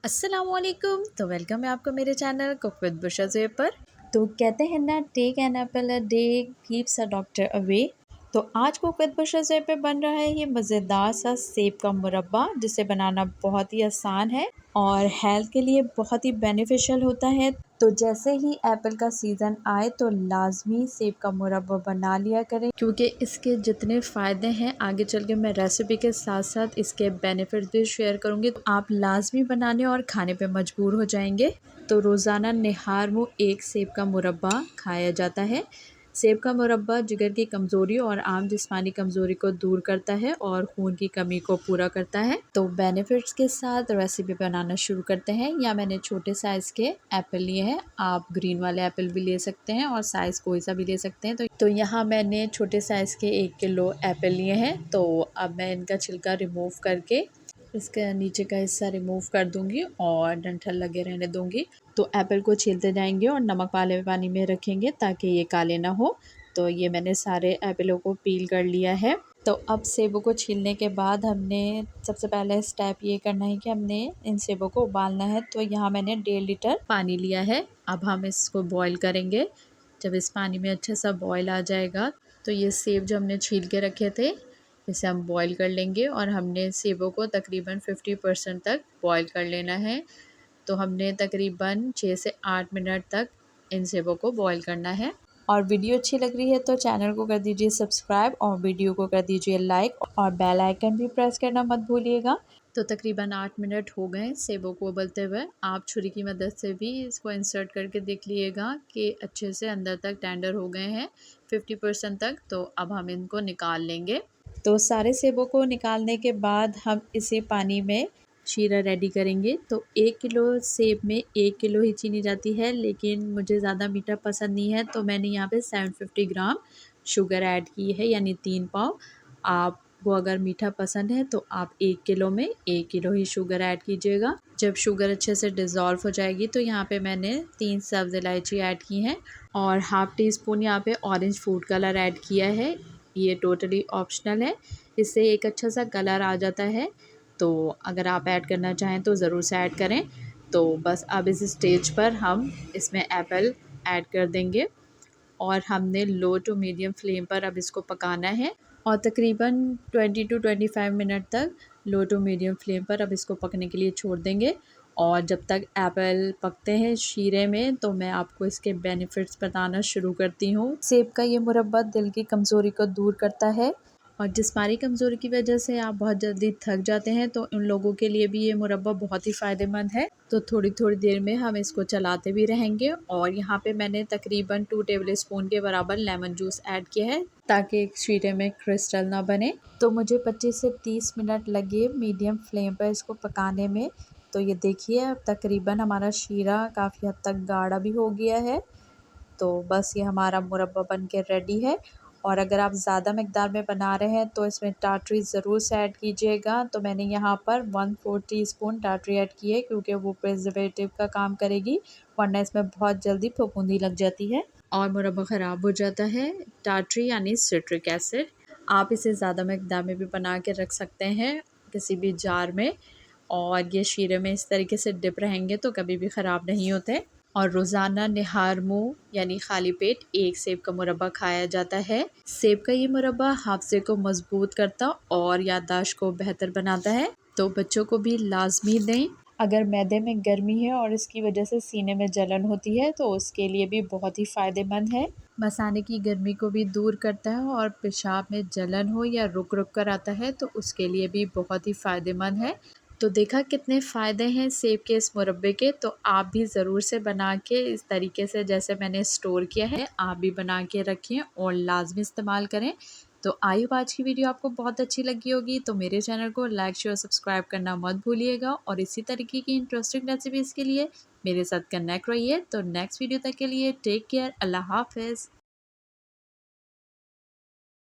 अस्सलामुअलैकुम। तो वेलकम है आपका मेरे चैनल कुक विद बुशा ज़ेब पर। तो कहते हैं ना, take an apple a day keeps a doctor away. तो आज कुक विद बुशा ज़ेब पे बन रहा है ये मज़ेदार सा सेब का मुरब्बा, जिसे बनाना बहुत ही आसान है और हेल्थ के लिए बहुत ही बेनिफिशियल होता है। तो जैसे ही एप्पल का सीज़न आए तो लाजमी सेब का मुरब्बा बना लिया करें, क्योंकि इसके जितने फ़ायदे हैं आगे चल के मैं रेसिपी के साथ साथ इसके बेनिफिट्स भी शेयर करूँगी, तो आप लाजमी बनाने और खाने पे मजबूर हो जाएंगे। तो रोज़ाना निहार मुँह एक सेब का मुरब्बा खाया जाता है। सेब का मुरब्बा जिगर की कमज़ोरी और आम जिस्मानी कमज़ोरी को दूर करता है और खून की कमी को पूरा करता है। तो बेनिफिट्स के साथ रेसिपी बनाना शुरू करते हैं। या मैंने छोटे साइज़ के एप्पल लिए हैं, आप ग्रीन वाले एप्पल भी ले सकते हैं और साइज़ कोई सा भी ले सकते हैं। तो यहाँ मैंने छोटे साइज़ के 1 किलो एप्पल लिए हैं। तो अब मैं इनका छिलका रिमूव करके इसका नीचे का हिस्सा रिमूव कर दूंगी और डंठल लगे रहने दूंगी। तो एप्पल को छीलते जाएंगे और नमक वाले पानी में रखेंगे ताकि ये काले ना हो। तो ये मैंने सारे एप्पलों को पील कर लिया है। तो अब सेबों को छीलने के बाद हमने सबसे पहले स्टेप ये करना है कि हमने इन सेबों को उबालना है। तो यहाँ मैंने 1.5 लीटर पानी लिया है। अब हम इसको बॉईल करेंगे। जब इस पानी में अच्छा सा बॉईल आ जाएगा तो ये सेब जो हमने छील के रखे थे इसे हम बॉईल कर लेंगे और हमने सेबों को तकरीबन 50% तक बॉईल कर लेना है। तो हमने तकरीबन 6 से 8 मिनट तक इन सेबों को बॉईल करना है। और वीडियो अच्छी लग रही है तो चैनल को कर दीजिए सब्सक्राइब और वीडियो को कर दीजिए लाइक और बेल आइकन भी प्रेस करना मत भूलिएगा। तो तकरीबन 8 मिनट हो गए सेबों को उबलते हुए। आप छुरी की मदद से भी इसको इंसर्ट करके देख लीजिएगा कि अच्छे से अंदर तक टेंडर हो गए हैं 50% तक। तो अब हम इनको निकाल लेंगे। तो सारे सेबों को निकालने के बाद हम इसी पानी में शीरा रेडी करेंगे। तो 1 किलो सेब में 1 किलो ही चीनी जाती है, लेकिन मुझे ज़्यादा मीठा पसंद नहीं है तो मैंने यहाँ पे 750 ग्राम शुगर ऐड की है, यानी 3 पाव। आपको अगर मीठा पसंद है तो आप 1 किलो में 1 किलो ही शुगर ऐड कीजिएगा। जब शुगर अच्छे से डिज़ोल्व हो जाएगी तो यहाँ पे मैंने 3 सब्ज़ इलायची ऐड की हैं और हाफ़ टी स्पून यहाँ पे ऑरेंज फूड कलर ऐड किया है। ये टोटली ऑप्शनल है, इससे एक अच्छा सा कलर आ जाता है। तो अगर आप ऐड करना चाहें तो ज़रूर से ऐड करें। तो बस अब इस स्टेज पर हम इसमें एप्पल ऐड कर देंगे और हमने लो टू मीडियम फ्लेम पर अब इसको पकाना है और तकरीबन 20 टू 25 मिनट तक लो टू मीडियम फ्लेम पर अब इसको पकने के लिए छोड़ देंगे। और जब तक एप्पल पकते हैं शीरे में तो मैं आपको इसके बेनिफिट्स बताना शुरू करती हूँ। सेब का ये मुरब्बा दिल की कमज़ोरी को दूर करता है और जिस्मानी कमज़ोरी की वजह से आप बहुत जल्दी थक जाते हैं तो उन लोगों के लिए भी ये मुरब्बा बहुत ही फ़ायदेमंद है। तो थोड़ी थोड़ी देर में हम इसको चलाते भी रहेंगे। और यहाँ पे मैंने तकरीबन 2 टेबल स्पून के बराबर लेमन जूस ऐड किया है ताकि शीरे में क्रिस्टल ना बने। तो मुझे 25 से 30 मिनट लगे मीडियम फ्लेम पर इसको पकाने में। तो ये देखिए अब तकरीबन हमारा शीरा काफ़ी हद तक गाढ़ा भी हो गया है। तो बस ये हमारा मुरब्बा बन के रेडी है। और अगर आप ज़्यादा मकदार में बना रहे हैं तो इसमें टाटरी ज़रूर से ऐड कीजिएगा। तो मैंने यहाँ पर 1/4 टीस्पून टाटरी ऐड की है, क्योंकि वो प्रिजर्वेटिव का काम करेगी, वरना इसमें बहुत जल्दी फफूंदी लग जाती है और मुरब्बा ख़राब हो जाता है। टाटरी यानी सिट्रिक एसिड। आप इसे ज़्यादा मकदार में भी बना के रख सकते हैं किसी भी जार में, और ये शीरे में इस तरीके से डिप रहेंगे तो कभी भी ख़राब नहीं होते। और रोज़ाना निहार मुँह यानी खाली पेट एक सेब का मुरब्बा खाया जाता है। सेब का ये मुरब्बा हाफ़्ज़े को मज़बूत करता और याददाश्त को बेहतर बनाता है। तो बच्चों को भी लाज़मी दें। अगर मैदे में गर्मी है और इसकी वजह से सीने में जलन होती है तो उसके लिए भी बहुत ही फ़ायदेमंद है। मसाने की गर्मी को भी दूर करता है और पेशाब में जलन हो या रुक रुक कर आता है तो उसके लिए भी बहुत ही फ़ायदेमंद है। तो देखा कितने फ़ायदे हैं सेब के इस मुरब्बे के। तो आप भी ज़रूर से बना के इस तरीके से जैसे मैंने स्टोर किया है आप भी बना के रखें और लाजमी इस्तेमाल करें। तो आई होप आज की वीडियो आपको बहुत अच्छी लगी होगी। तो मेरे चैनल को लाइक शेयर सब्सक्राइब करना मत भूलिएगा और इसी तरीके की इंटरेस्टिंग रेसिपीज़ के लिए मेरे साथ कनेक्ट रहिए। तो नेक्स्ट वीडियो तक के लिए टेक केयर, अल्लाह हाफ़िज़।